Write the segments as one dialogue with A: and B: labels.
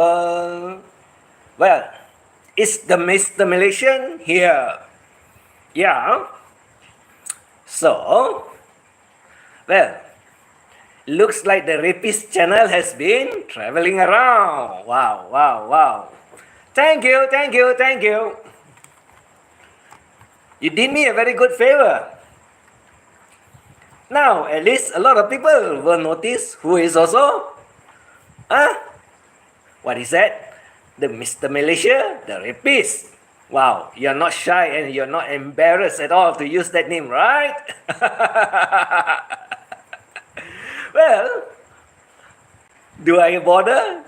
A: Well, it's the Mr. Malaysian here. Yeah. So, well, looks like the rapist channel has been traveling around. Wow, wow, wow. Thank you, thank you, thank you. You did me a very good favor. Now, at least a lot of people will notice who is also, huh? What is that? The Mr. Malaysia, the rapist. Wow, you're not shy and you're not embarrassed at all to use that name, right? Well, do I bother?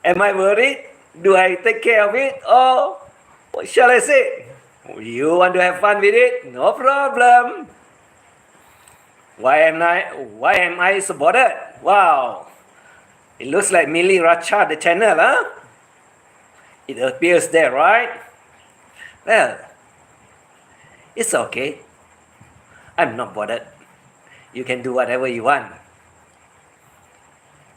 A: Am I worried? Do I take care of it? Or what shall I say? You want to have fun with it? No problem. Why am I so bothered? Wow. It looks like Millie Racha, the channel, huh? It appears there, right? Well, it's okay. I'm not bothered. You can do whatever you want.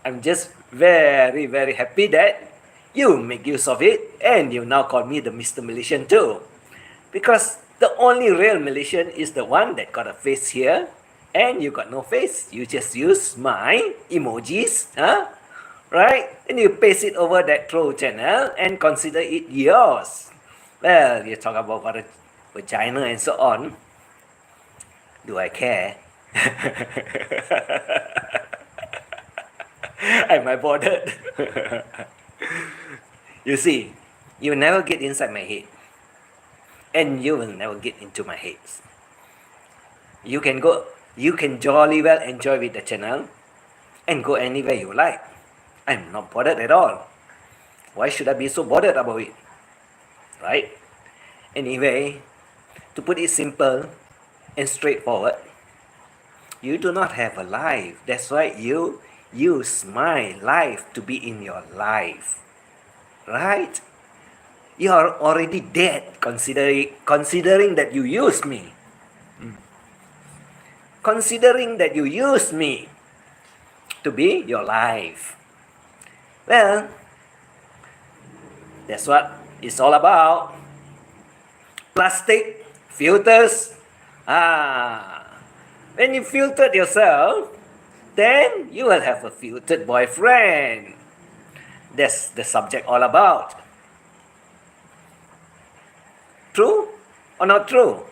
A: I'm just very, very happy that you make use of it and you now call me the Mr. Malaysian too. Because the only real Malaysian is the one that got a face here and you got no face. You just use my emojis, huh? Right? And you paste it over that troll channel and consider it yours. Well, you talk about vagina and so on. Do I care? Am I bothered? You see, you never get inside my head. And you will never get into my head. You can jolly well enjoy with the channel and go anywhere you like. I'm not bothered at all. Why should I be so bothered about it? Right? Anyway, to put it simple and straightforward, you do not have a life. That's why you use my life to be in your life. Right? You are already dead considering that you use me. Considering that you use me to be your life. Well, that's what it's all about. Plastic filters. When you filtered yourself, then you will have a filtered boyfriend. That's the subject all about. True or not true?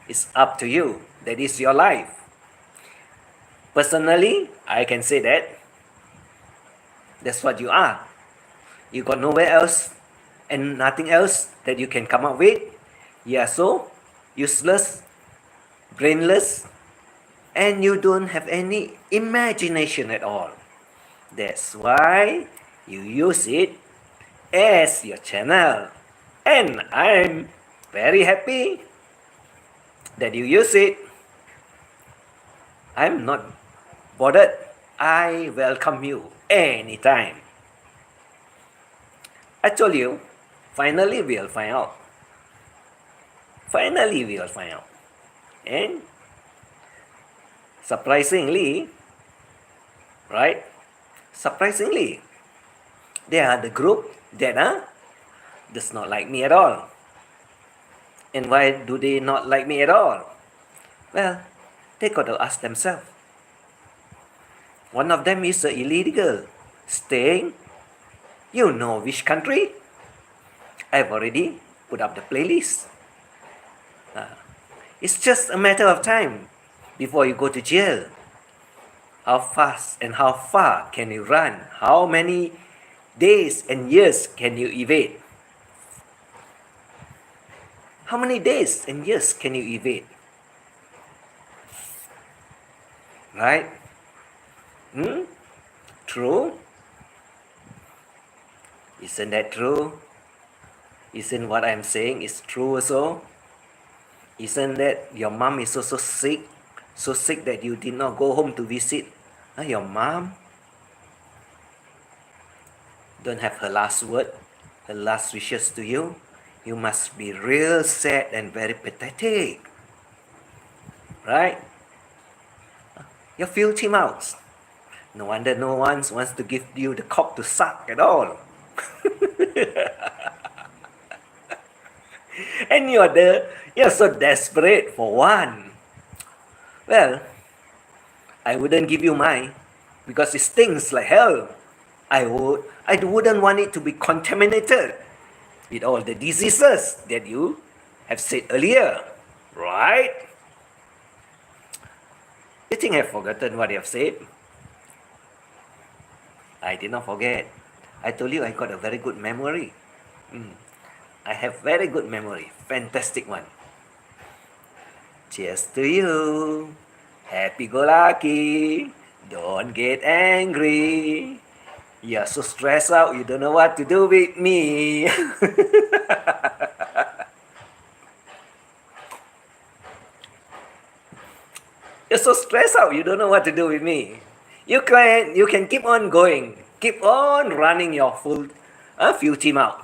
A: It's up to you. That is your life. Personally, I can say that that's what you are. You got nowhere else and nothing else that you can come up with. You are so useless, brainless, and you don't have any imagination at all. That's why you use it as your channel. And I'm very happy that you use it. I'm not bothered. I welcome you anytime. I told you, finally we'll find out. Finally we'll find out. And surprisingly, right? Surprisingly, they are the group that does not like me at all. And why do they not like me at all? Well, they got to ask themselves. One of them is illegal, staying, you know which country? I've already put up the playlist. It's just a matter of time before you go to jail. How fast and how far can you run? How many days and years can you evade? How many days and years can you evade? Right? True? Isn't that true? Isn't what I'm saying is true also? Isn't that your mom is also sick? So sick that you did not go home to visit your mom? Don't have her last word, her last wishes to you? You must be real sad and very pathetic. Right? Your filthy mouth. No wonder no one wants to give you the cock to suck at all. And you're so desperate for one. Well, I wouldn't give you mine because it stings like hell. I wouldn't want it to be contaminated with all the diseases that you have said earlier, right? You think I've forgotten what you have said? I did not forget. I told you I got a very good memory. I have very good memory. Fantastic one. Cheers to you. Happy go lucky. Don't get angry. You're so stressed out, you don't know what to do with me. You're so stressed out, you don't know what to do with me. You can keep on going. Keep on running your full filthy mouth.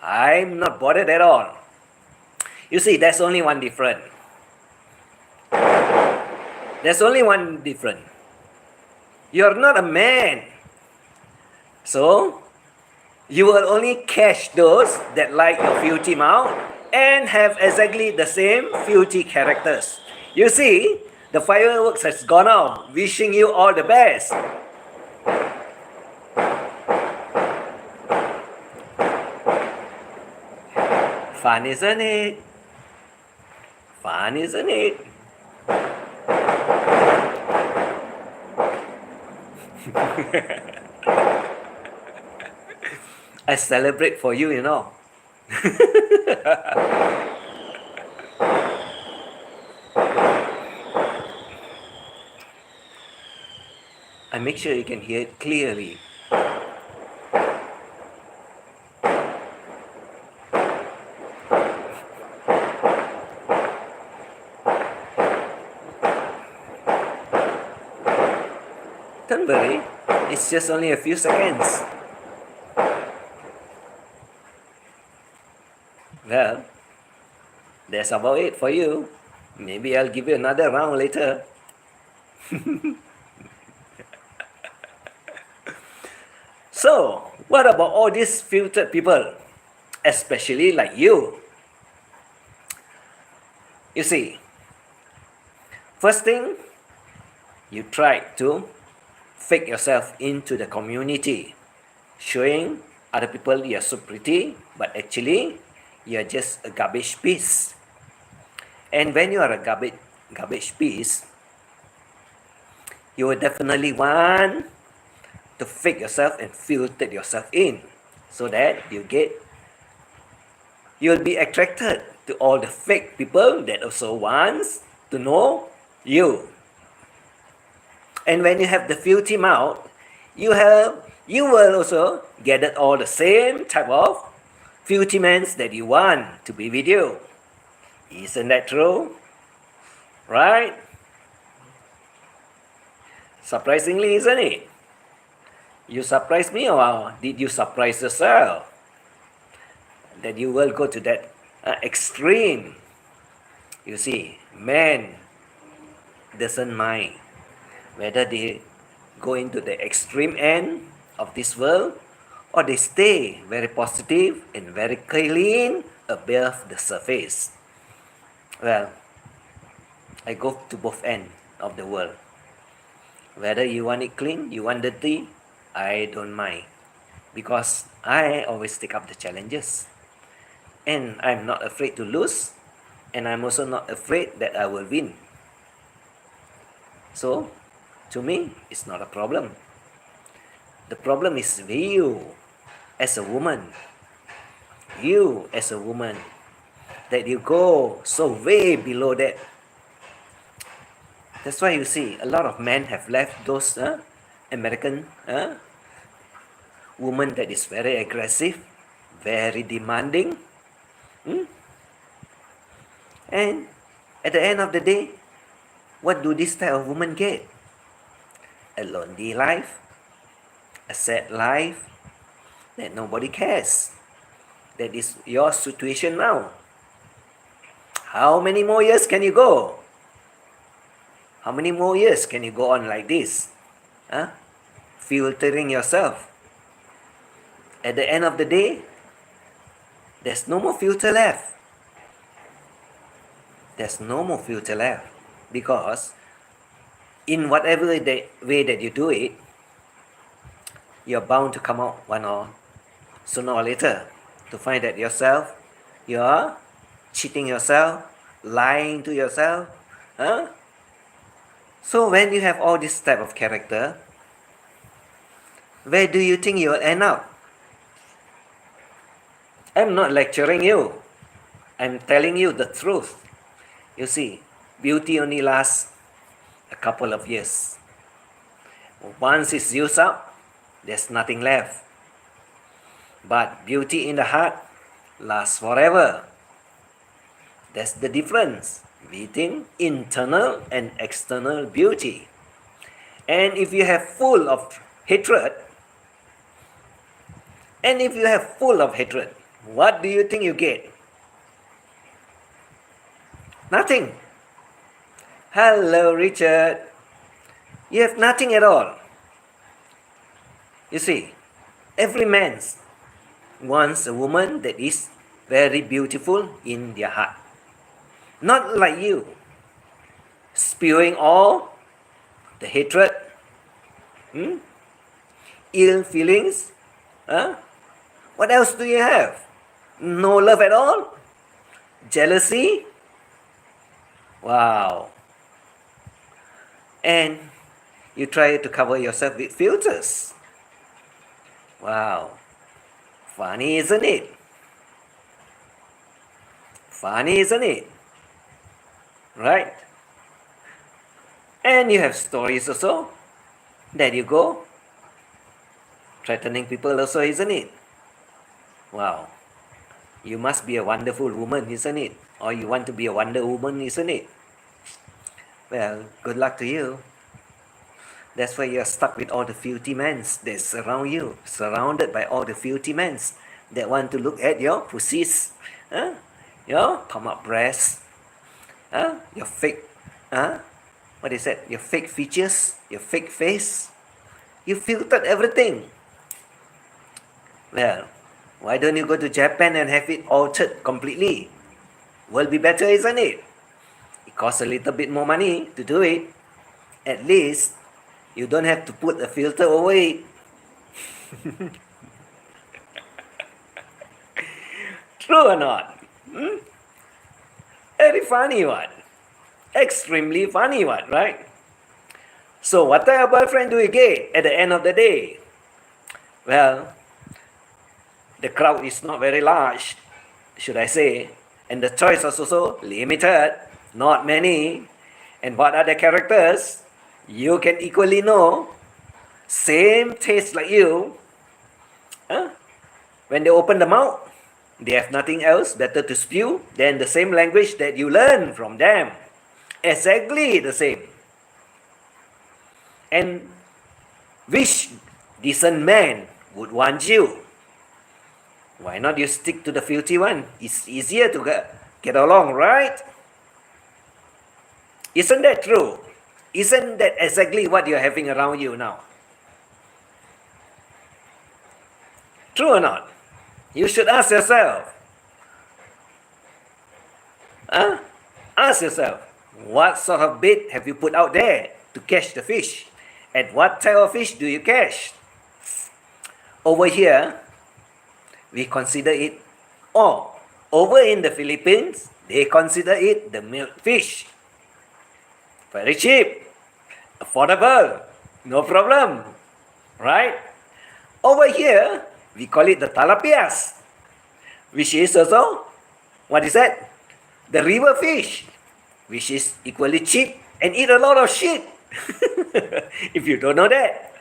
A: I'm not bothered at all. You see, there's only one difference. There's only one difference. You're not a man. So, you will only catch those that like your filthy mouth and have exactly the same filthy characters. You see, the fireworks has gone off. Wishing you all the best. Fun, isn't it? Fun, isn't it? I celebrate for you, you know. I make sure you can hear it clearly. Don't worry, it's just only a few seconds. Well, that's about it for you. Maybe I'll give you another round later. So, what about all these filtered people? Especially like you. You see, first thing, you try to fake yourself into the community, showing other people you're so pretty, but actually you're just a garbage piece. And when you are a garbage piece, you will definitely want to fake yourself and filter yourself in, so that you'll be attracted to all the fake people that also wants to know you. And when you have the filthy mouth, you will also gather all the same type of filthy men that you want to be with you. Isn't that true? Right? Surprisingly, isn't it? You surprised me, or did you surprise yourself? That you will go to that extreme. You see, man doesn't mind whether they go into the extreme end of this world or they stay very positive and very clean above the surface. Well, I go to both ends of the world. Whether you want it clean, you want dirty, I don't mind, because I always take up the challenges, and I'm not afraid to lose, and I'm also not afraid that I will win. So, to me, it's not a problem. The problem is you as a woman. You as a woman, that you go so way below that. That's why you see a lot of men have left those American woman that is very aggressive, very demanding. And at the end of the day, what do this type of woman get? A lonely life, a sad life that nobody cares. That is your situation now. How many more years can you go? How many more years can you go on like this? Huh? filtering yourself. At the end of the day, there's no more filter left. There's no more filter left. Because in whatever way that you do it, you're bound to come out one or sooner or later to find that yourself, you're cheating yourself, lying to yourself. Huh? So when you have all this type of character, where do you think you'll end up? I'm not lecturing you. I'm telling you the truth. You see, beauty only lasts a couple of years. Once it's used up, there's nothing left. But beauty in the heart lasts forever. That's the difference between internal and external beauty. And if you have full of hatred, what do you think you get? Nothing. Hello, Richard. You have nothing at all. You see, every man wants a woman that is very beautiful in their heart. Not like you, spewing all the hatred, ill feelings. What else do you have? No love at all? Jealousy? Wow. And you try to cover yourself with filters. Wow. Funny, isn't it? Funny, isn't it? Right? And you have stories also that you go threatening people also, isn't it? Wow. You must be a wonderful woman, isn't it? Or you want to be a Wonder Woman, isn't it? Well, good luck to you. That's why you're stuck with all the filthy men that surround you, surrounded by all the filthy men that want to look at your pussies, your pump-up breasts, your fake, what is that? Your fake features, your fake face. You filtered everything. Well, why don't you go to Japan and have it altered completely? Will be better, isn't it? It costs a little bit more money to do it. At least you don't have to put a filter over it. True or not? Very funny one. Extremely funny one, right? So what type of boyfriend do you get at the end of the day? Well, the crowd is not very large, should I say, and the choice is also limited, not many. And what are the characters? You can equally know, same taste like you. When they open the mouth, they have nothing else better to spew than the same language that you learn from them. Exactly the same. And which decent man would want you? Why not you stick to the filthy one? It's easier to get along, right? Isn't that true? Isn't that exactly what you're having around you now? True or not? You should ask yourself. Ask yourself, what sort of bait have you put out there to catch the fish? And what type of fish do you catch? Over here, we consider it, over in the Philippines, they consider it the milkfish. Very cheap, affordable, no problem, right? Over here, we call it the tilapias, which is also, what is that? The river fish, which is equally cheap and eat a lot of shit. If you don't know that.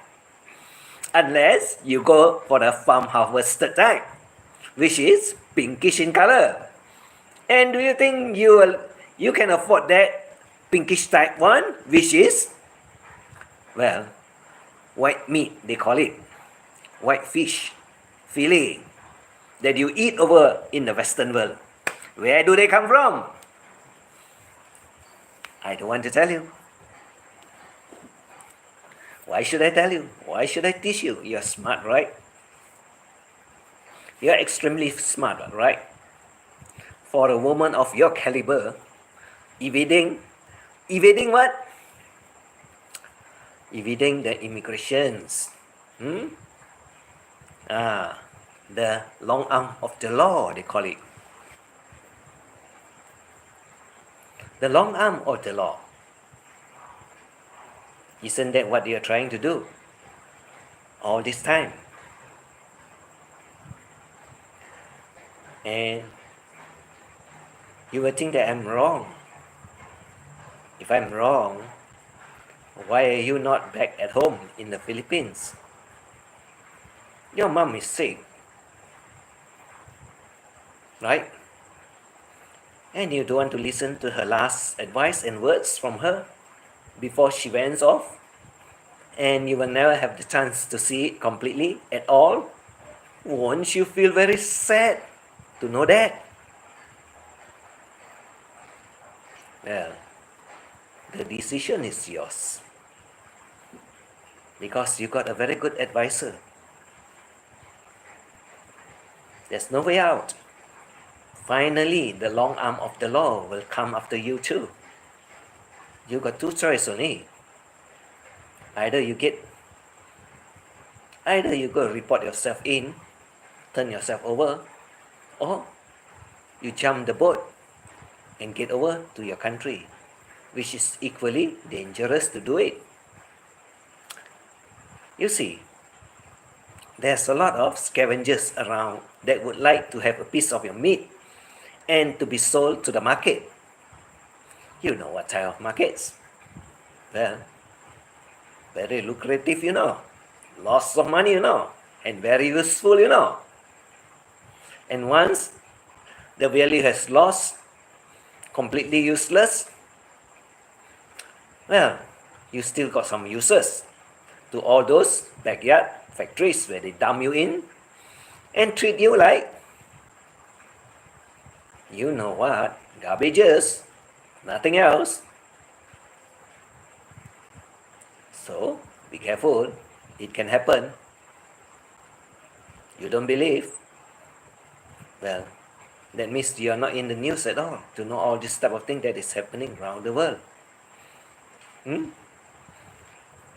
A: Unless you go for the farm harvested type, which is pinkish in color. And do you think you can afford that pinkish type one, which is, well, white meat, they call it. White fish, fillet, that you eat over in the Western world. Where do they come from? I don't want to tell you. Why should I tell you? Why should I teach you? You're smart, right? You're extremely smart, right? For a woman of your caliber, evading what? Evading the immigrations. Hmm? The long arm of the law, they call it. The long arm of the law. Isn't that what you're trying to do all this time? And you will think that I'm wrong. If I'm wrong, why are you not back at home in the Philippines? Your mom is sick, right? And you don't want to listen to her last advice and words from her before she went off, and you will never have the chance to see it completely at all. Won't you feel very sad to know that? Well, the decision is yours because you got a very good advisor. There's no way out. Finally, the long arm of the law will come after you too. You got two choices only. Either you go report yourself in, turn yourself over, or you jump the boat and get over to your country, which is equally dangerous to do it. You see, there's a lot of scavengers around that would like to have a piece of your meat and to be sold to the market. You know what type of markets? Well, very lucrative, lots of money, and very useful, And once the value has lost, completely useless, well, you still got some uses to all those backyard factories where they dump you in and treat you like, you know what, garbages, nothing else. So, be careful, it can happen. You don't believe? Well, that means you are not in the news at all to know all this type of thing that is happening around the world.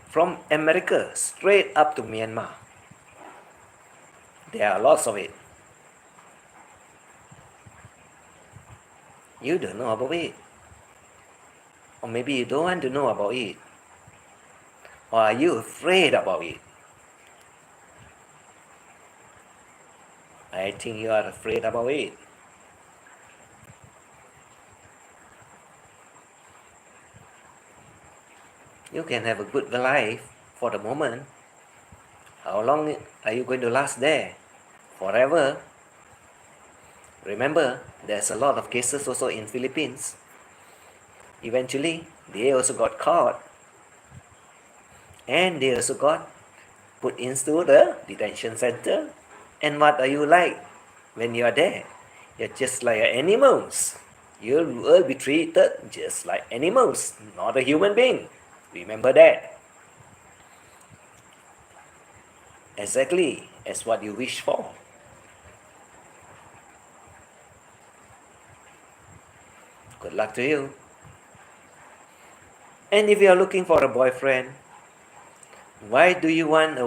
A: From America straight up to Myanmar, there are lots of it. You don't know about it. Or maybe you don't want to know about it. Or are you afraid about it? I think you are afraid about it. You can have a good life for the moment. How long are you going to last there? Forever? Remember, there's a lot of cases also in Philippines. Eventually, they also got caught. And they also got put into the detention center. And what are you like when you are there? You're just like animals. You will be treated just like animals, not a human being. Remember that. Exactly as what you wish for. Good luck to you. And if you are looking for a boyfriend, why do you want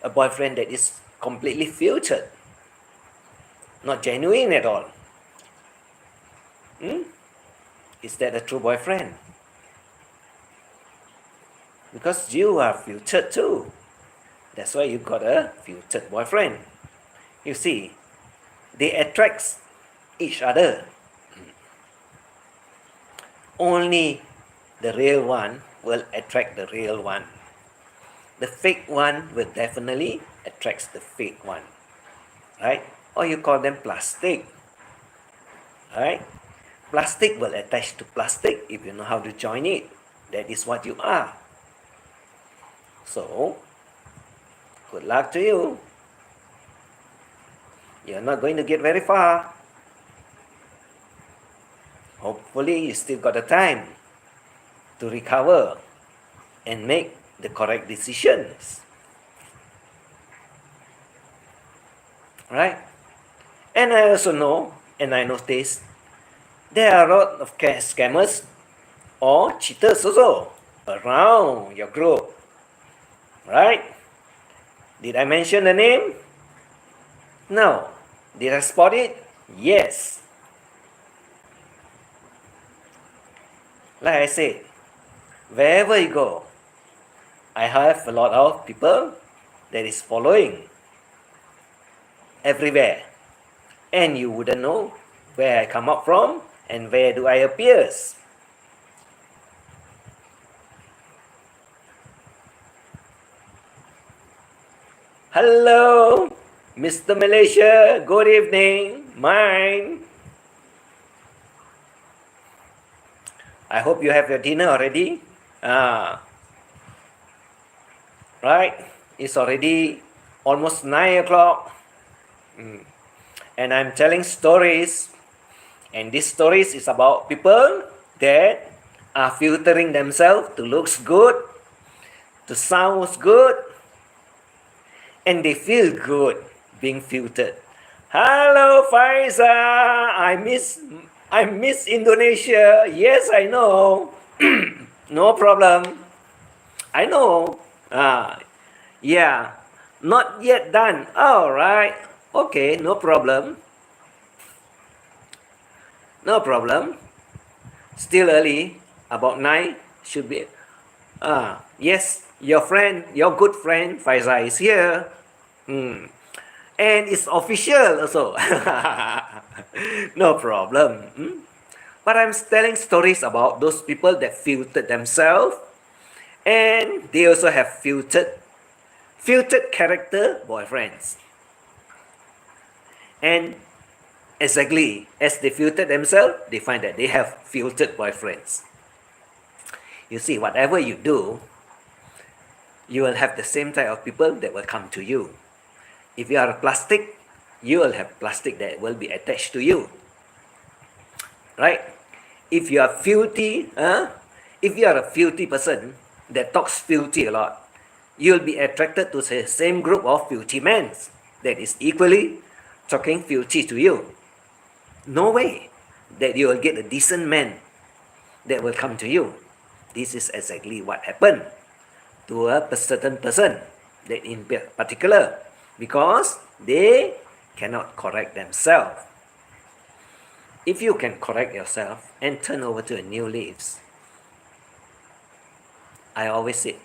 A: a boyfriend that is completely filtered? Not genuine at all. Is that a true boyfriend? Because you are filtered too. That's why you got a filtered boyfriend. You see, they attract each other. Only the real one will attract the real one. The fake one will definitely attract the fake one. Right? Or you call them plastic. Right? Plastic will attach to plastic if you know how to join it. That is what you are. So, good luck to you. You're not going to get very far. Hopefully, you still got the time to recover and make the correct decisions. Right? And I also know, and I noticed, there are a lot of scammers or cheaters also around your group. Right? Did I mention the name? No. Did I spot it? Yes. Like I said, wherever you go, I have a lot of people that is following everywhere. And you wouldn't know where I come up from and where do I appears. Hello, Mr. Malaysia, good evening, mine. I hope you have your dinner already. Right, it's already almost 9 o'clock. And I'm telling stories. And these stories is about people that are filtering themselves to looks good, to sounds good, and they feel good being filtered. Hello, Faiza. I miss Indonesia. Yes, I know. No problem. I know. Yeah. Not yet done. All right. Okay, no problem. No problem. Still early. About 9 should be. Yes, your friend, your good friend Faiza is here. And it's official also. No problem. But I'm telling stories about those people that filtered themselves, and they also have filtered character boyfriends. And exactly as they filtered themselves, they find that they have filtered boyfriends. You see, whatever you do, you will have the same type of people that will come to you. If you are a plastic, you will have plastic that will be attached to you. Right? If you are filthy, if you are a filthy person that talks filthy a lot, you'll be attracted to the same group of filthy men that is equally talking filthy to you. No way that you will get a decent man that will come to you. This is exactly what happened to a certain person, that in particular, because they cannot correct themselves. If you can correct yourself and turn over to a new leaves, I always say,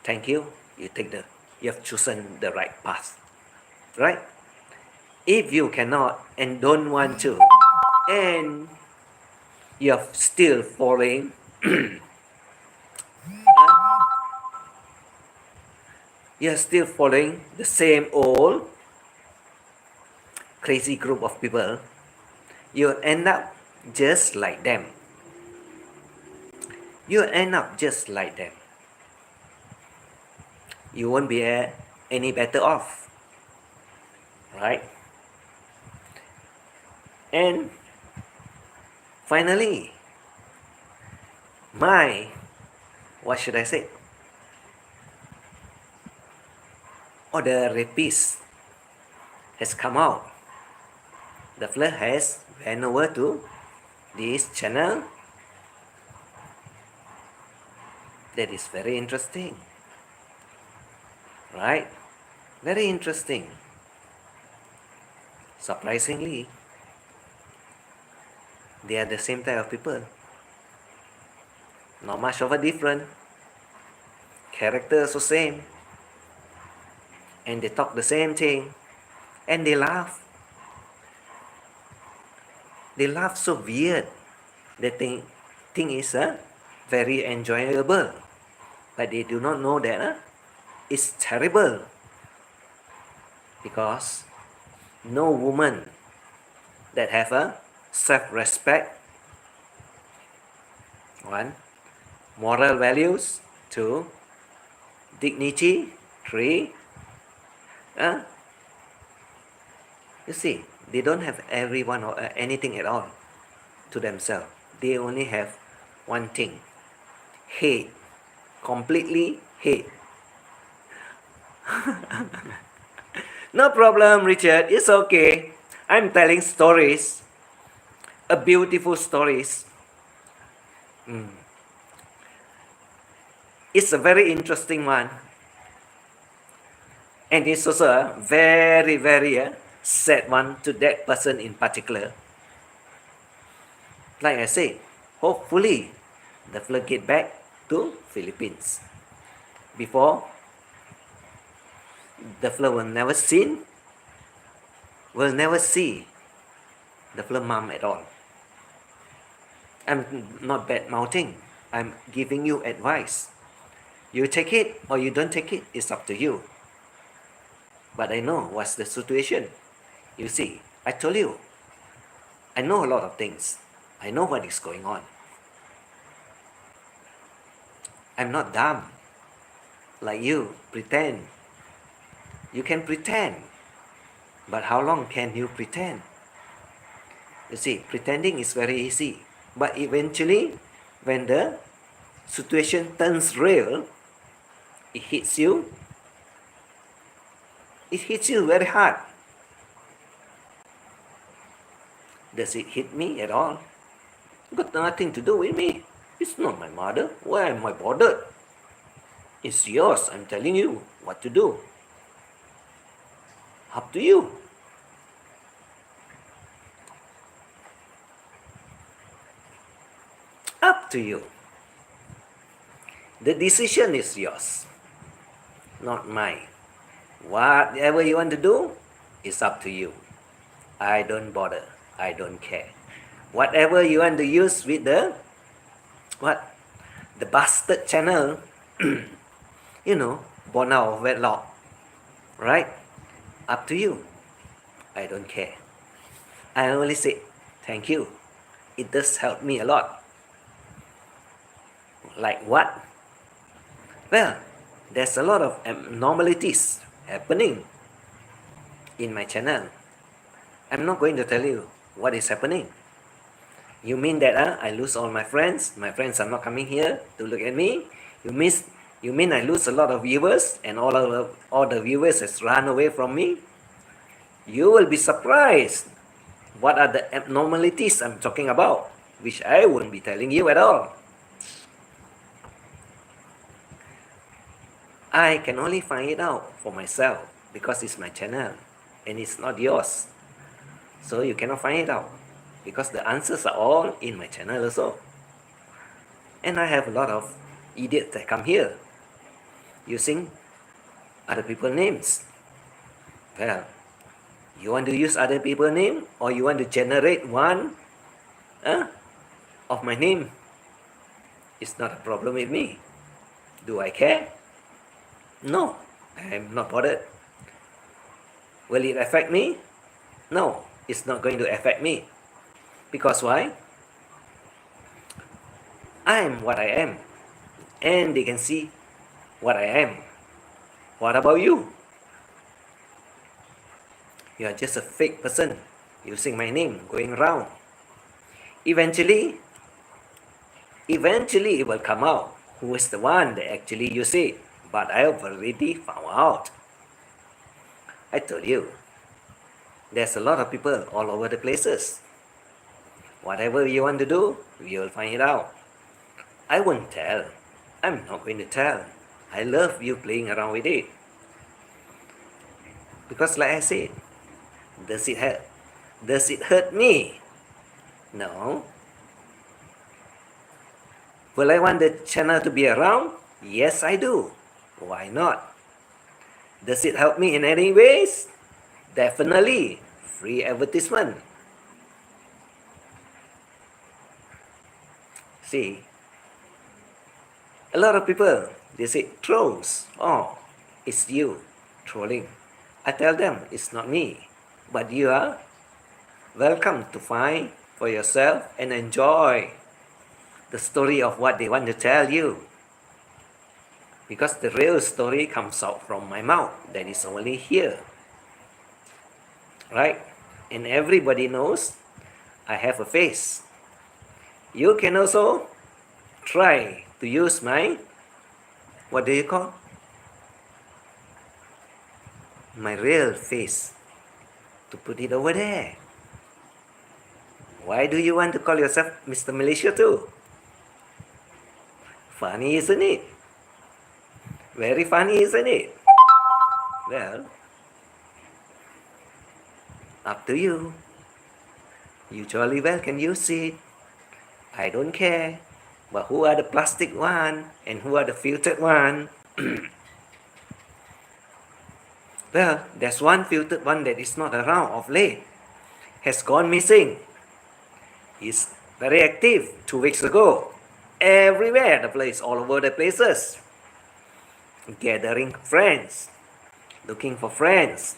A: thank you. You have chosen the right path, right? If you cannot and don't want to, and you're still following, you're still following the same old crazy group of people, you'll end up just like them. You'll end up just like them. You won't be any better off, right? And finally, what should I say? The rapist has come out. The flirt has ran over to this channel. That is very interesting, right? Very interesting. Surprisingly, they are the same type of people. Not much of a difference. Characters the same. And they talk the same thing. And they laugh. They laugh so weird. They think is very enjoyable. But they do not know that it's terrible. Because no woman that have a self-respect, 1, moral values, 2, dignity, 3, you see, they don't have everyone or anything at all to themselves. They only have one thing: hate. Completely hate. No problem, Richard. It's okay. I'm telling stories, a beautiful stories. It's a very interesting one, and it's also a very, very sad one to that person in particular. Like I said, hopefully the fella get back to Philippines before the fella will never see the fella mom at all. I'm not bad mouthing. I'm giving you advice. You take it or you don't take it, it's up to you. But I know what's the situation. You see, I told you, I know a lot of things. I know what is going on. I'm not dumb like you pretend. You can pretend, but how long can you pretend? You see, pretending is very easy, but eventually, when the situation turns real, it hits you. It hits you very hard. Does it hit me at all? Got nothing to do with me. It's not my mother. Why am I bothered? It's yours. I'm telling you what to do. Up to you. Up to you. The decision is yours, not mine. Whatever you want to do is up to you. I don't bother. I don't care. Whatever you want to use with the bastard channel, born out of wedlock, right? Up to you. I don't care. I only say thank you. It does help me a lot. Like what? Well, there's a lot of abnormalities happening in my channel. I'm not going to tell you what is happening. You mean that I lose all my friends? My friends are not coming here to look at me? You mean I lose a lot of viewers and all the viewers has run away from me? You will be surprised. What are the abnormalities I'm talking about, which I won't be telling you at all. I can only find it out for myself because it's my channel and it's not yours. So you cannot find it out because the answers are all in my channel also. And I have a lot of idiots that come here using other people's names. Well, you want to use other people's name or you want to generate one of my name? It's not a problem with me. Do I care? No, I am not bothered. Will it affect me? No, it's not going to affect me. Because why? I am what I am. And they can see what I am. What about you? You are just a fake person using my name, going around. Eventually it will come out who is the one that actually use it. But I have already found out. I told you, there's a lot of people all over the places. Whatever you want to do, you'll find it out. I won't tell. I'm not going to tell. I love you playing around with it. Because like I said, does it hurt? Does it hurt me? No. Will I want the channel to be around? Yes, I do. Why not? Does it help me in any ways? Definitely. Free advertisement. See, a lot of people, they say trolls. Oh, it's you trolling. I tell them it's not me, but you are welcome to find for yourself and enjoy the story of what they want to tell you. Because the real story comes out from my mouth. That is only here. Right? And everybody knows I have a face. You can also try to use my, what do you call? my real face to put it over there. Why do you want to call yourself Mr. Malaysia too? Funny, isn't it? Very funny, isn't it? Well, up to you. You jolly well can use it. I don't care. But who are the plastic one and who are the filtered one? Well, there's one filtered one that is not around of late. Has gone missing. He's very active 2 weeks ago. Everywhere the place, all over the places. Gathering friends. Looking for friends.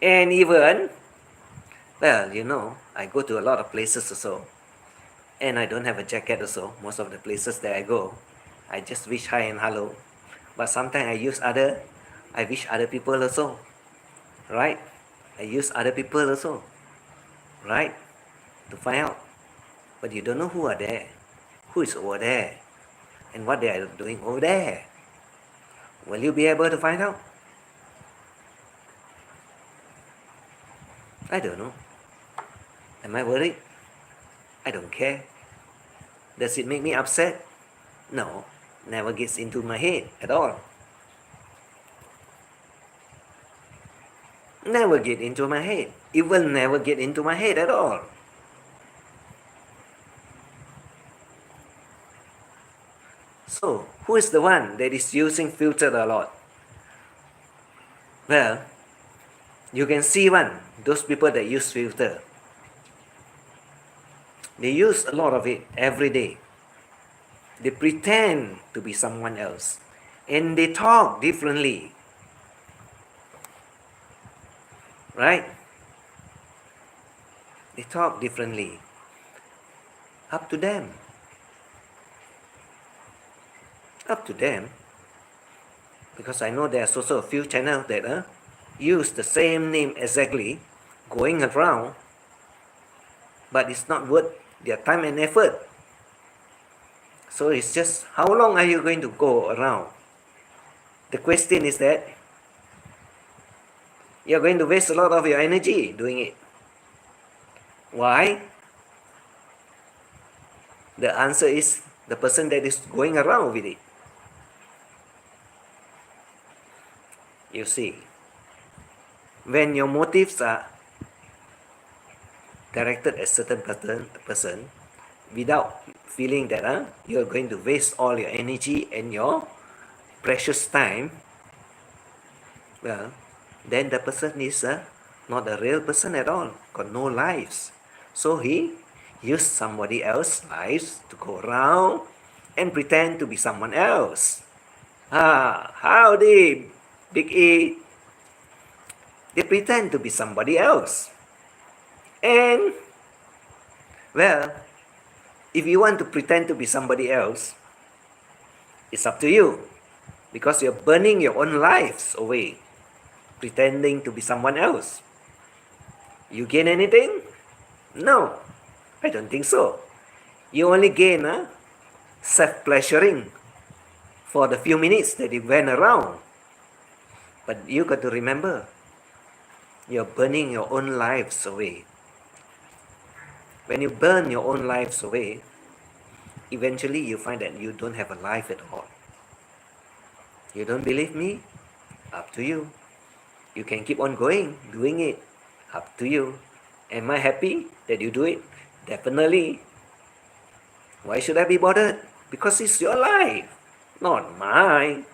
A: And even, well, you know, I go to a lot of places also. And I don't have a jacket also. Most of the places that I go, I just wish hi and hello. But sometimes I wish other people also. Right? I use other people also. Right? To find out. But you don't know who are there. Who is over there. And what they are doing over there. Will you be able to find out? I don't know. Am I worried? I don't care. Does it make me upset? No, never gets into my head at all. Never get into my head. It will never get into my head at all. So, who is the one that is using filter a lot? Well, you can see those people that use filter. They use a lot of it every day. They pretend to be someone else. And they talk differently. Right? They talk differently. Up to them. Up to them. Because I know there's also a few channels that use the same name exactly going around, but it's not worth their time and effort. So it's just, how long are you going to go around? The question is that you're going to waste a lot of your energy doing it. Why? The answer is the person that is going around with it. You see, when your motives are directed at certain person without feeling that you're going to waste all your energy and your precious time, well, then the person is not a real person at all, got no lives. So he used somebody else's lives to go around and pretend to be someone else. Howdy, Big E. They pretend to be somebody else. And, well, if you want to pretend to be somebody else, it's up to you. Because you're burning your own lives away, pretending to be someone else. You gain anything? No, I don't think so. You only gain self-pleasuring for the few minutes that you went around. But you got to remember, you're burning your own lives away. When you burn your own lives away, eventually you find that you don't have a life at all. You don't believe me? Up to you. You can keep on going, doing it. Up to you. Am I happy that you do it? Definitely. Why should I be bothered? Because it's your life, not mine.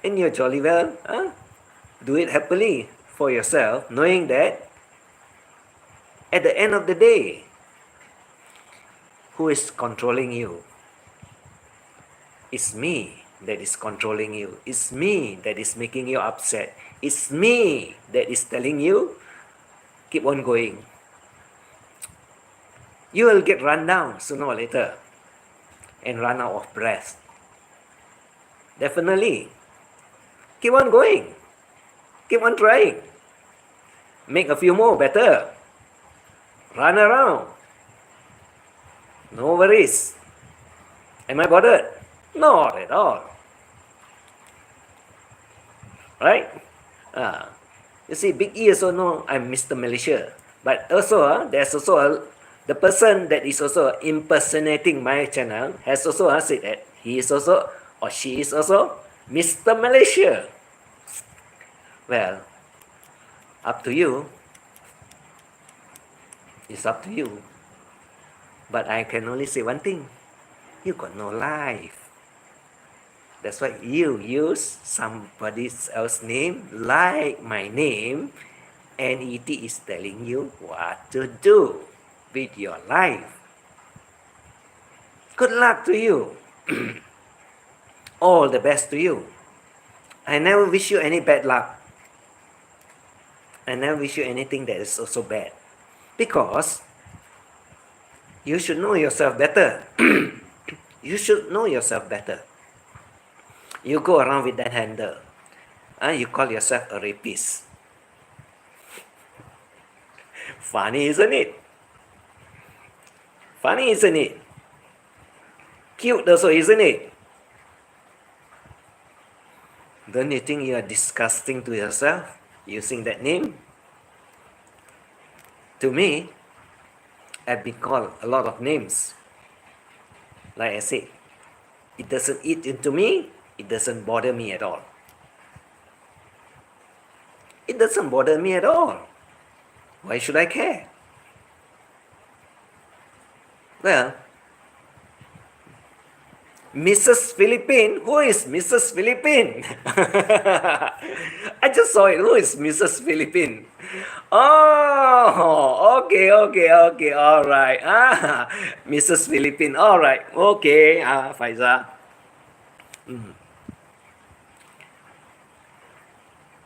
A: And you're jolly well, do it happily for yourself, knowing that at the end of the day, who is controlling you? It's me that is controlling you. It's me that is making you upset. It's me that is telling you, keep on going. You will get run down sooner or later and run out of breath. Definitely. Keep on going. Keep on trying. Make a few more better. Run around. No worries. Am I bothered? Not at all. right? You see, Big E also know I'm Mr. Malaysia, but also there's also the person that is also impersonating my channel has also said that he is also or she is also Mr. Malaysia. Well, up to you. It's up to you. But I can only say one thing. You got no life. That's why you use somebody else's name like my name, and it is telling you what to do with your life. Good luck to you. All the best to you. I never wish you any bad luck. I never wish you anything that is also bad. Because you should know yourself better. You should know yourself better. You go around with that handle. You call yourself a rapist. Funny, isn't it? Funny, isn't it? Cute also, isn't it? Don't you think you are disgusting to yourself using that name? To me, I've been called a lot of names. Like I said, it doesn't eat into me, it doesn't bother me at all. It doesn't bother me at all. Why should I care? Well, Mrs. Philippine? Who is Mrs. Philippine? I just saw it. Who is Mrs. Philippine? Oh, okay, all right. Mrs. Philippine, all right. Okay, Faiza.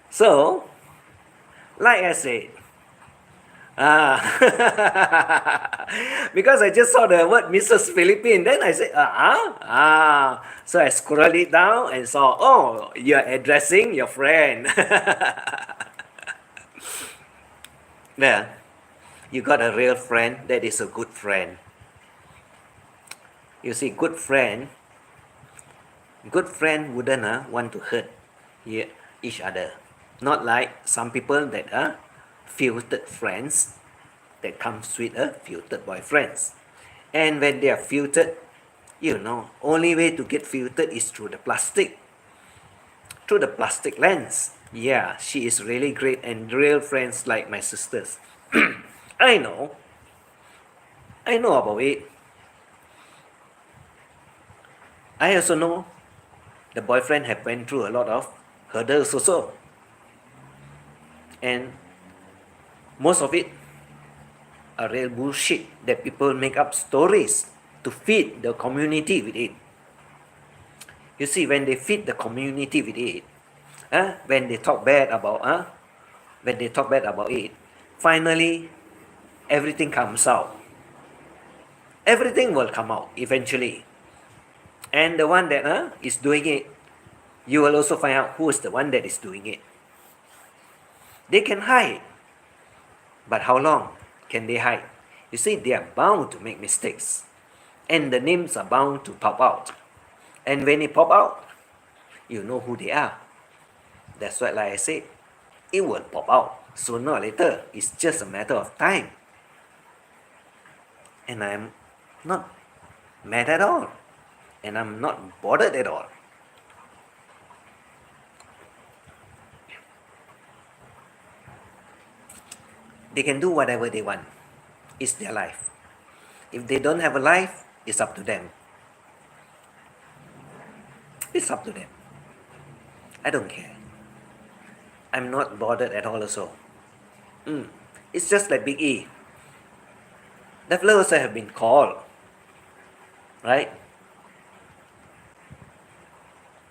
A: So, like I said, because I just saw the word Mrs. Philippine, then I said, so I scrolled it down and saw, oh, you're addressing your friend. Well, you got a real friend that is a good friend. You see, good friend wouldn't want to hurt each other. Not like some people that are filtered friends that comes with a filtered boyfriends. And when they are filtered, only way to get filtered is through the plastic. Through the plastic lens. Yeah, she is really great and real friends like my sisters. I know about it. I also know the boyfriend have went through a lot of hurdles also. And most of it are real bullshit that people make up stories to feed the community with it. You see, when they feed the community with it, when they talk bad about it, finally everything comes out. Everything will come out eventually. And the one that is doing it, you will also find out who is the one that is doing it. They can hide. But how long can they hide? You see, they are bound to make mistakes. And the names are bound to pop out. And when they pop out, you know who they are. That's why, like I said, it will pop out sooner or later. It's just a matter of time. And I'm not mad at all. And I'm not bothered at all. They can do whatever they want. It's their life. If they don't have a life, it's up to them. It's up to them. I don't care. I'm not bothered at all also. It's just like Big E. The fellow also have been called. Right?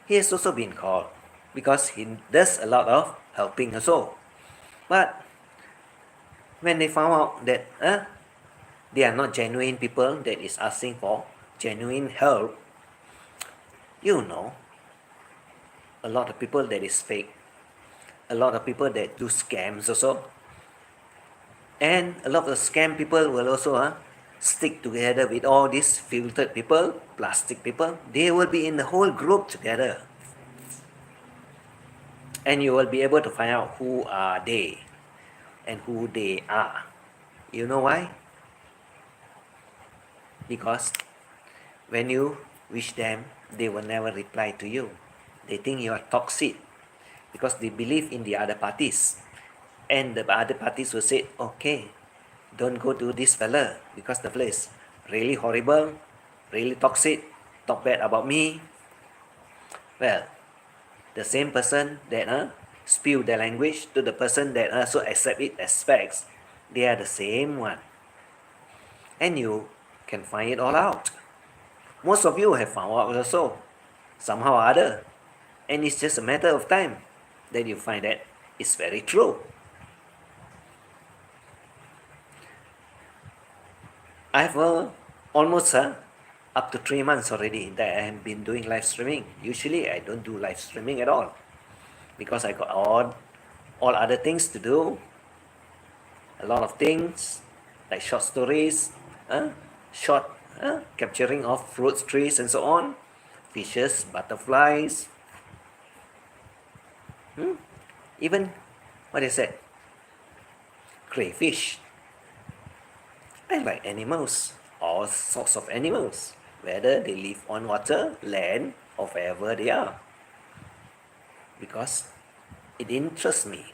A: He has also been called. Because he does a lot of helping also. But when they found out that they are not genuine people that is asking for genuine help, a lot of people that is fake, a lot of people that do scams also, and a lot of scam people will also stick together with all these filtered people, plastic people. They will be in the whole group together. and you will be able to find out who are they and who they are. You know why? Because when you wish them, they will never reply to you. They think you are toxic because they believe in the other parties. And the other parties will say, okay, don't go to this fella because the fella is really horrible, really toxic, talk bad about me. Well, the same person that spew their language to the person that also accept it as facts, they are the same one. And you can find it all out. Most of you have found out also, somehow or other. And it's just a matter of time that you find that it's very true. I've almost up to 3 months already that I have been doing live streaming. Usually I don't do live streaming at all because I got all other things to do. A lot of things like short stories, short capturing of fruits, trees, and so on, fishes, butterflies, even what is it? Crayfish. I like animals, all sorts of animals, whether they live on water, land, or wherever they are, because it interests me.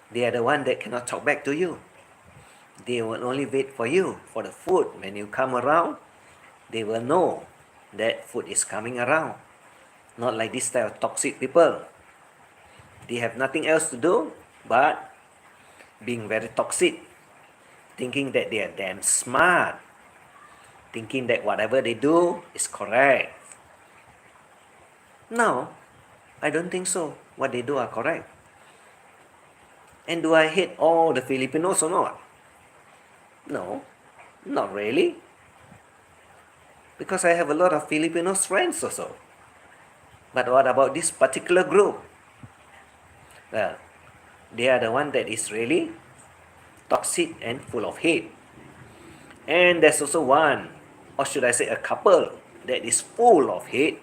A: They are the one that cannot talk back to you. They will only wait for you for the food. When you come around, they will know that food is coming around. Not like this type of toxic people. They have nothing else to do but being very toxic, thinking that they are damn smart, thinking that whatever they do is correct. No, I don't think so. What they do are correct. And do I hate all the Filipinos or not? No, not really. Because I have a lot of Filipino friends also. But what about this particular group? Well, they are the one that is really toxic and full of hate. And there's also one, or should I say a couple, that is full of hate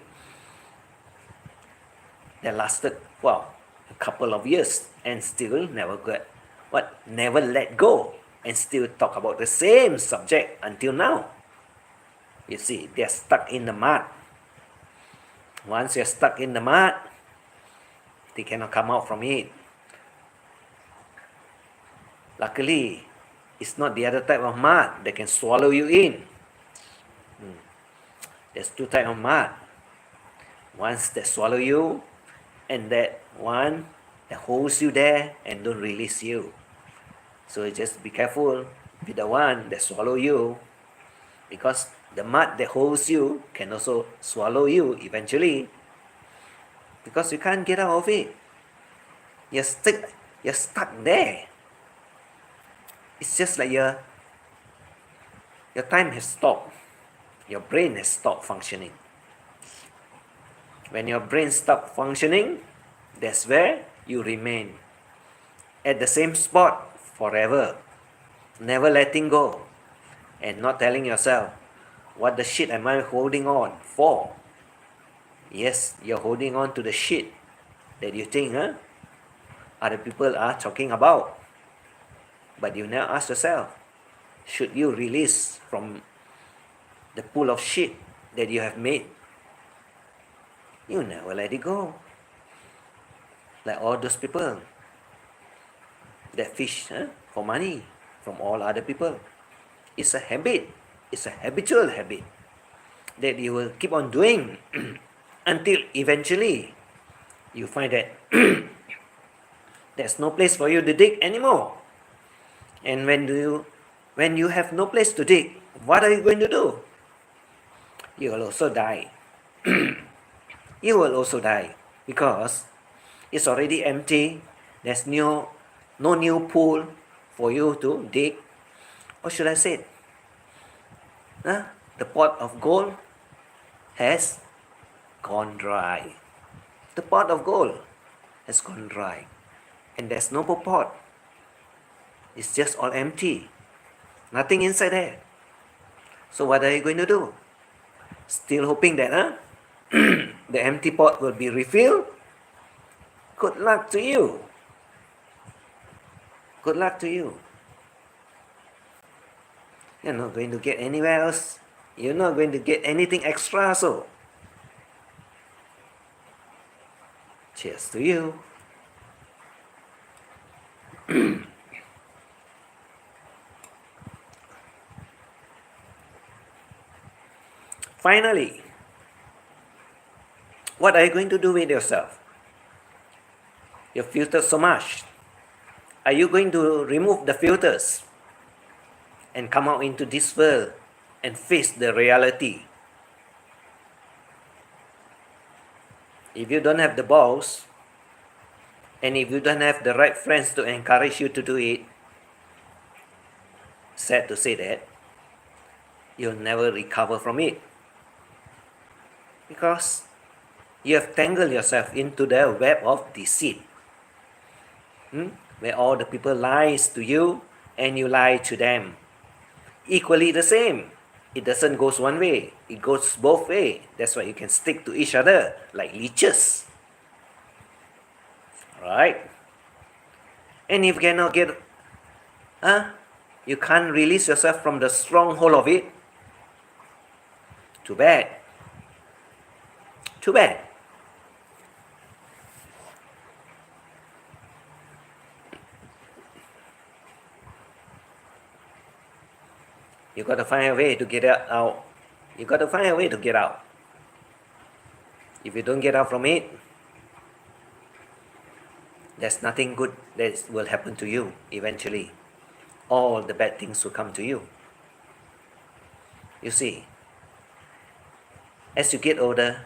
A: that lasted, a couple of years and still never let go and still talk about the same subject until now. You see, they're stuck in the mud. Once you're stuck in the mud, they cannot come out from it. Luckily, it's not the other type of mud that can swallow you in. There's two types of mud. Ones that swallow you, and that one that holds you there and don't release you. So just be careful with the one that swallow you, because the mud that holds you can also swallow you eventually, because you can't get out of it. You're stuck there. It's just like your time has stopped. Your brain has stopped functioning. When your brain stops functioning, that's where you remain at the same spot forever, never letting go, and not telling yourself, what the shit am I holding on for? Yes, you're holding on to the shit that you think other people are talking about. But you now ask yourself, should you release from the pool of shit that you have made? You never let it go. Like all those people that fish for money from all other people. It's a habit. It's a habitual habit that you will keep on doing until eventually you find that there's no place for you to dig anymore. And when you have no place to dig, what are you going to do? You will also die. You will also die because it's already empty. There's no new pool for you to dig. Or should I say, the pot of gold has gone dry. The pot of gold has gone dry. And there's no more pot. It's just all empty. Nothing inside there. So what are you going to do? Still hoping that the empty pot will be refilled? Good luck to you. Good luck to you. You're not going to get anywhere else. You're not going to get anything extra, so cheers to you. Finally, what are you going to do with yourself? You filtered so much. Are you going to remove the filters and come out into this world and face the reality? If you don't have the balls, and if you don't have the right friends to encourage you to do it, sad to say that, you'll never recover from it. Because you have tangled yourself into the web of deceit, where all the people lies to you and you lie to them. Equally the same. It doesn't go one way, it goes both way. That's why you can stick to each other like leeches. Alright? And if you cannot get, you can't release yourself from the stronghold of it, too bad. Too bad. You got to find a way to get out. You got to find a way to get out. If you don't get out from it, there's nothing good that will happen to you eventually. All the bad things will come to you. You see, as you get older,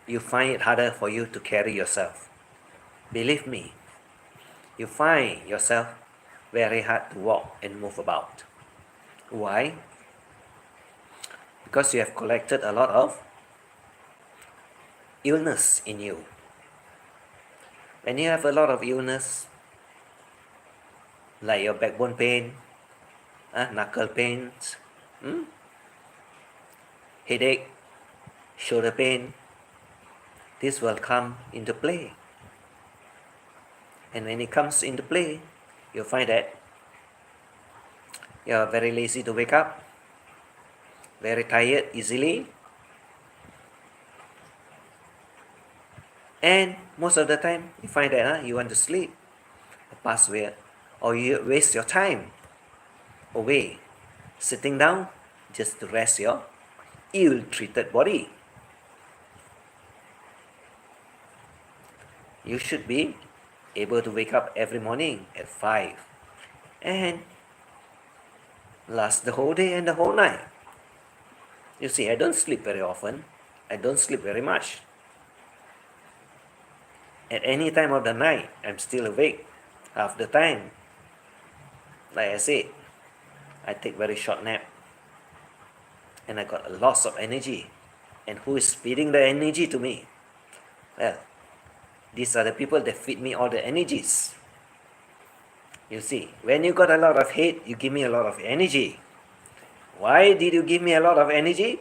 A: you find it harder for you to carry yourself. Believe me, you find yourself very hard to walk and move about. Why? Because you have collected a lot of illness in you. When you have a lot of illness, like your backbone pain, knuckle pains, headache, shoulder pain, this will come into play. And when it comes into play, you'll find that you're very lazy to wake up, very tired easily, and most of the time you find that you want to sleep, pass away, or you waste your time away sitting down just to rest your ill-treated body. You should be able to wake up every morning at 5 and last the whole day and the whole night. You see, I don't sleep very often. I don't sleep very much. At any time of the night, I'm still awake half the time. Like I said, I take very short nap and I got a loss of energy. And who is feeding the energy to me? Well, these are the people that feed me all the energies. You see, when you got a lot of hate, you give me a lot of energy. Why did you give me a lot of energy?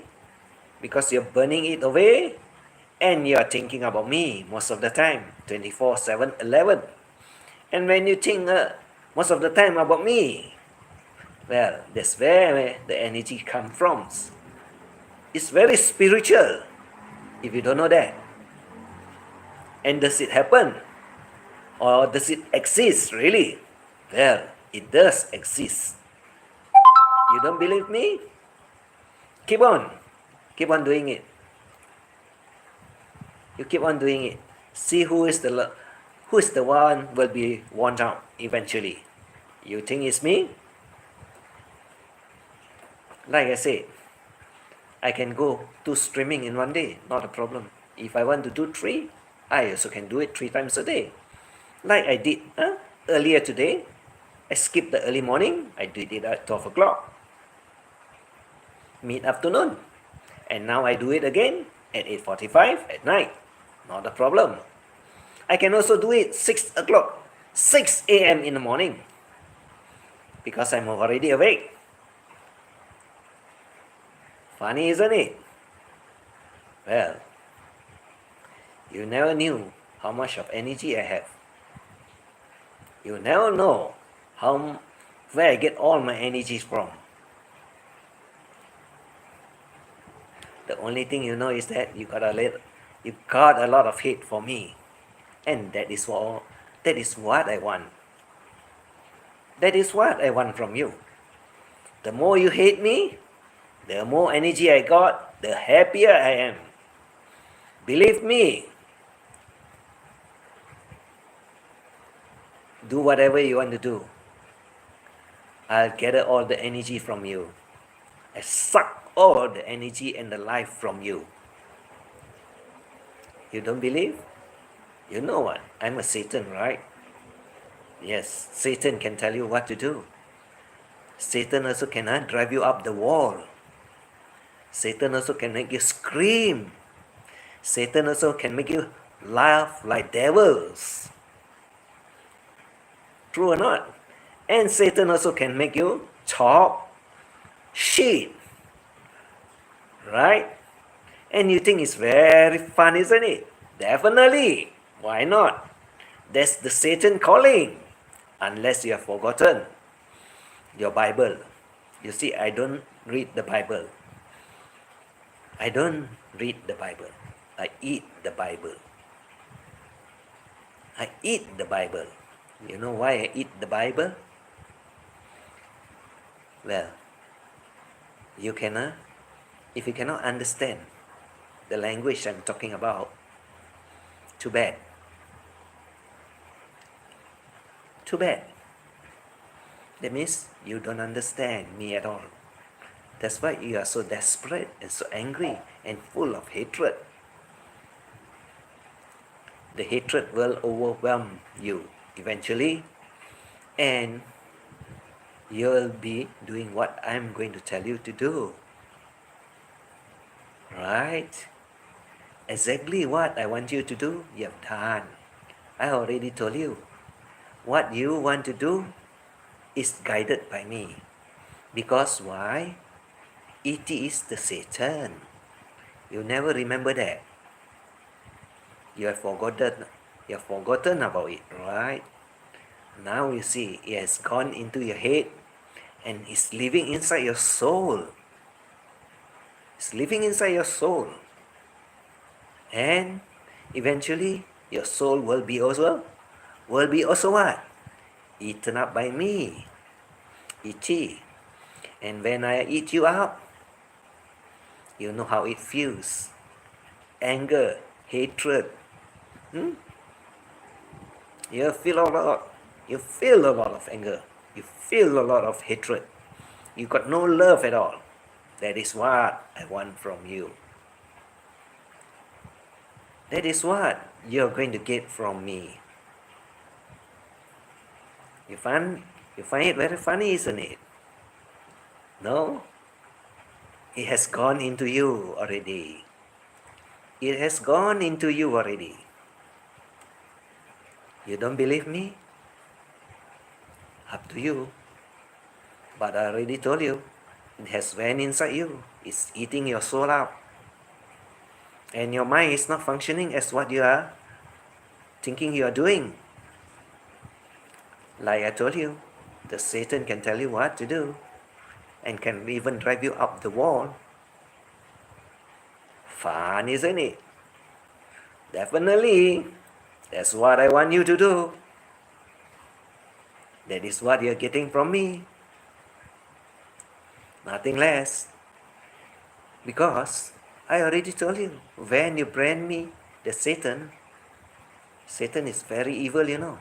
A: Because you're burning it away and you're thinking about me most of the time, 24/7, 11. And when you think most of the time about me, well, that's where the energy comes from. It's very spiritual, if you don't know that. And does it happen? Or does it exist, really? Well, it does exist. You don't believe me? Keep on doing it. You keep on doing it. See who is the one will be worn out eventually. You think it's me? Like I said, I can go 2 streaming in one day, not a problem. If I want to do 3, I also can do it 3 times a day. Like I did earlier today. I skipped the early morning. I did it at 12 o'clock. Mid-afternoon. And now I do it again at 8:45 at night. Not a problem. I can also do it 6 o'clock, 6 a.m. in the morning. Because I'm already awake. Funny, isn't it? Well, you never knew how much of energy I have. You never know where I get all my energies from. The only thing you know is that you got a lot of hate for me, and that is what I want. That is what I want from you. The more you hate me, the more energy I got, the happier I am. Believe me, do whatever you want to do. I'll gather all the energy from you. I suck all the energy and the life from you. You don't believe? You know what? I'm a Satan, right? Yes, Satan can tell you what to do. Satan also cannot drive you up the wall. Satan also can make you scream. Satan also can make you laugh like devils. True or not? And Satan also can make you talk shit. Right? And you think it's very fun, isn't it? Definitely. Why not? That's the Satan calling. Unless you have forgotten your Bible. You see, I don't read the Bible. I don't read the Bible. I eat the Bible. I eat the Bible. You know why I eat the Bible? Well, if you cannot understand the language I'm talking about, too bad. Too bad. That means you don't understand me at all. That's why you are so desperate and so angry and full of hatred. The hatred will overwhelm you eventually, and you'll be doing what I'm going to tell you to do. Right? Exactly what I want you to do, you have done. I already told you. What you want to do is guided by me. Because why? It is the Satan. You never remember that. You have forgotten about it, right? Now you see, it has gone into your head and is living inside your soul. It's living inside your soul. And eventually your soul will be also what? Eaten up by me. E.T. And when I eat you up, you know how it feels. Anger, hatred. You feel a lot of anger. You feel a lot of hatred. You got no love at all. That is what I want from you. That is what you're going to get from me. You find it very funny, isn't it? No? It has gone into you already. It has gone into you already. You don't believe me? Up to you. But I already told you, it has went inside you. It's eating your soul up. And your mind is not functioning as what you are thinking you are doing. Like I told you, the Satan can tell you what to do and can even drive you up the wall. Fun, isn't it? Definitely. That's what I want you to do. That is what you're getting from me. Nothing less. Because I already told you, when you brand me the Satan is very evil, you know.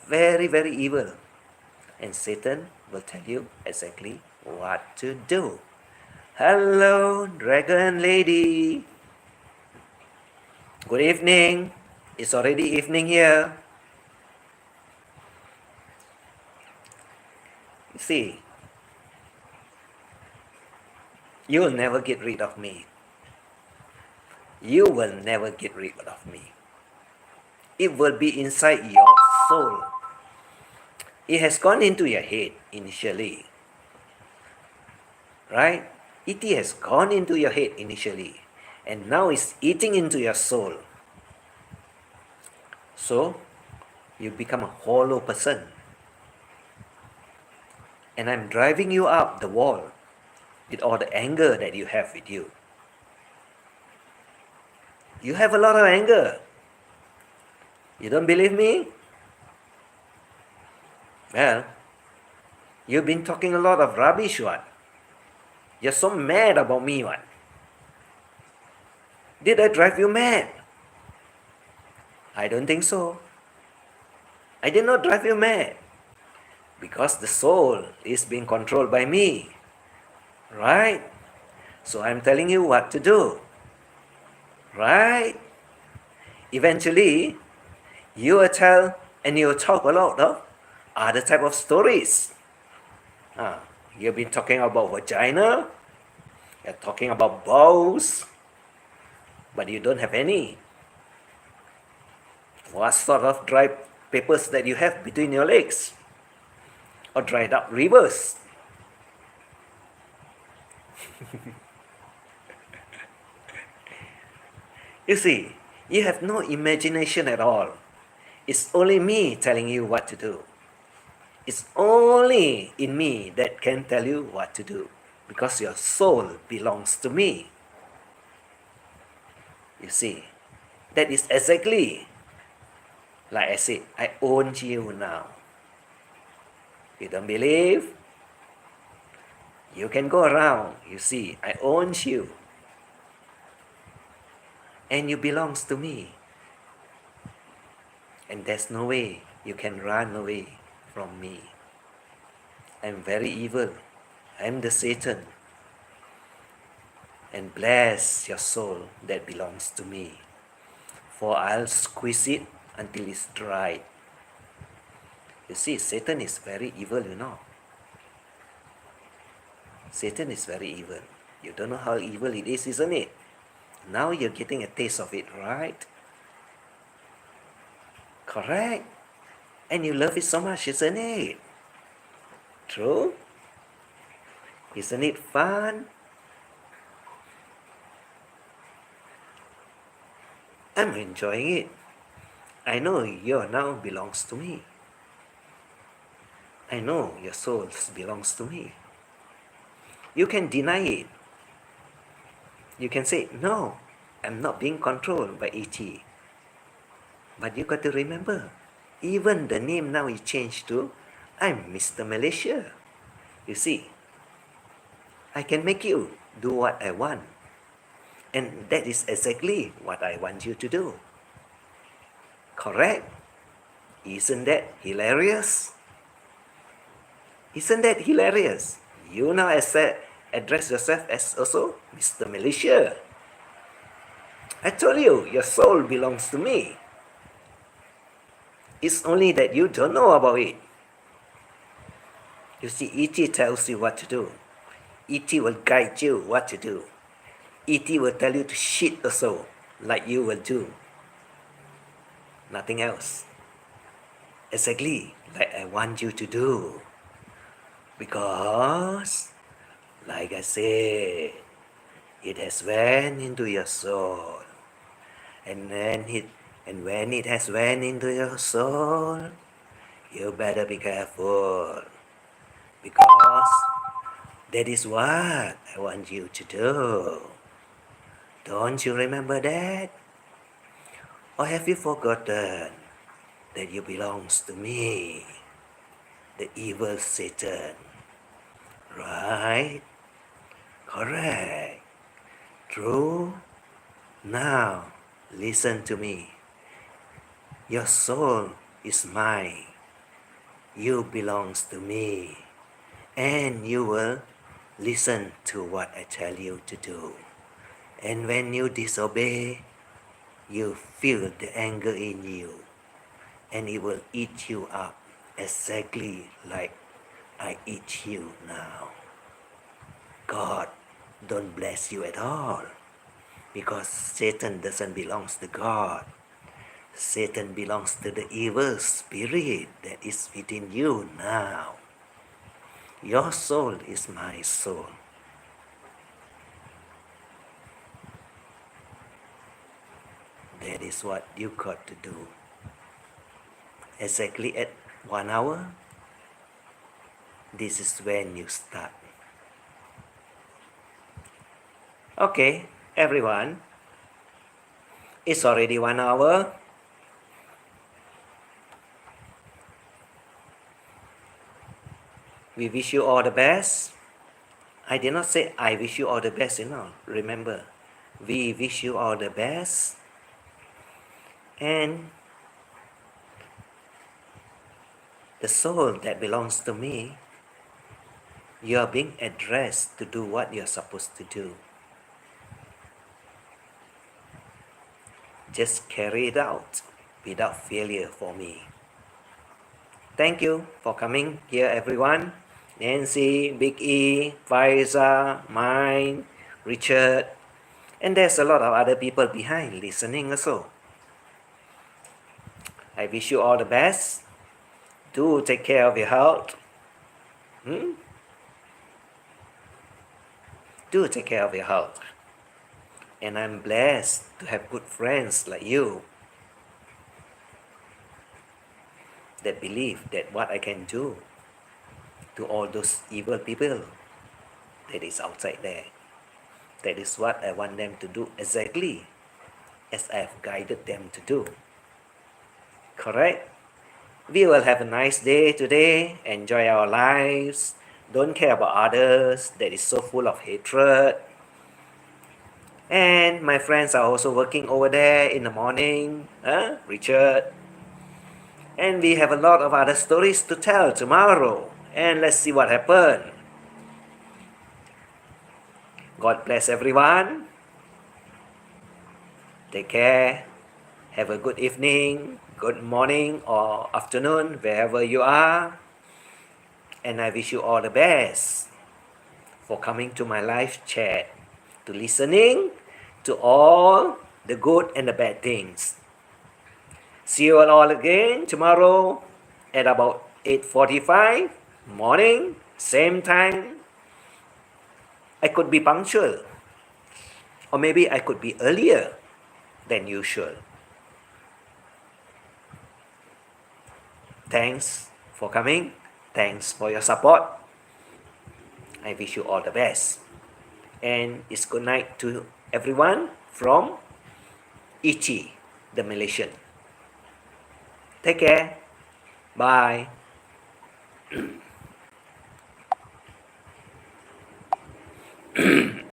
A: Very, very evil. And Satan will tell you exactly what to do. Hello, Dragon Lady. Good evening. It's already evening here. You see, you will never get rid of me. You will never get rid of me. It will be inside your soul. It has gone into your head initially. Right? It has gone into your head initially. And now it's eating into your soul. So you become a hollow person. And I'm driving you up the wall with all the anger that you have with you. You have a lot of anger. You don't believe me? Well, you've been talking a lot of rubbish, what? You're so mad about me, what? Did I drive you mad? I don't think so. I did not drive you mad. Because the soul is being controlled by me. Right? So I'm telling you what to do. Right? Eventually, you will tell and you will talk a lot of other type of stories. You've been talking about vagina, you're talking about balls, but you don't have any. What sort of dry papers that you have between your legs? Or dried up rivers? You see, you have no imagination at all. It's only me telling you what to do. It's only in me that can tell you what to do. Because your soul belongs to me. You see, that is exactly like I said, I own you now. You don't believe? You can go around. You see, I own you. And you belongs to me. And there's no way you can run away from me. I'm very evil. I'm the Satan. And bless your soul that belongs to me. For I'll squeeze it until it's dried. You see, Satan is very evil, you know. Satan is very evil. You don't know how evil it is, isn't it? Now you're getting a taste of it, right? Correct. And you love it so much, isn't it? True? Isn't it fun? I'm enjoying it. I know your now belongs to me. I know your soul belongs to me. You can deny it. You can say, no, I'm not being controlled by E.T. But you got to remember, even the name now is changed to, I'm Mr. Malaysia. You see, I can make you do what I want. And that is exactly what I want you to do. Correct? Isn't that hilarious? Isn't that hilarious? You now address yourself as also Mr. Malaysia. I told you, your soul belongs to me. It's only that you don't know about it. You see, E.T. tells you what to do. E.T. will guide you what to do. E.T. will tell you to shit also, like you will do. Nothing else. Exactly like I want you to do. Because, like I said, it has went into your soul. And when it has went into your soul, you better be careful. Because that is what I want you to do. Don't you remember that? Or have you forgotten that you belongs to me, the evil Satan? Right? Correct. True? Now, listen to me. Your soul is mine. You belongs to me. And you will listen to what I tell you to do. And when you disobey, you feel the anger in you. And it will eat you up exactly like I eat you now. God don't bless you at all. Because Satan doesn't belong to God. Satan belongs to the evil spirit that is within you now. Your soul is my soul. That is what you got to do. exactly at 1 hour, this is when you start. Okay, everyone, it's already 1 hour. We wish you all the best. I did not say I wish you all the best, Remember, we wish you all the best. And the soul that belongs to me, you are being addressed to do what you're supposed to do. Just carry it out without failure for me. Thank you for coming here, everyone. Nancy, Big E, Faiza, mine, Richard, and there's a lot of other people behind listening also. I wish you all the best. Do take care of your health. Do take care of your health. And I'm blessed to have good friends like you that believe that what I can do to all those evil people that is outside there, that is what I want them to do exactly as I have guided them to do. Correct? We will have a nice day today. Enjoy our lives. Don't care about others that is so full of hatred. And my friends are also working over there in the morning. Richard. And we have a lot of other stories to tell tomorrow. And let's see what happened. God bless everyone. Take care. Have a good evening, good morning, or afternoon, wherever you are. And I wish you all the best for coming to my live chat, to listening to all the good and the bad things. See you all again tomorrow at about 8:45 morning, same time. I could be punctual, or maybe I could be earlier than usual. Thanks for coming. Thanks for your support. I wish you all the best. And it's good night to everyone from Ichi, the Malaysian. Take care. Bye.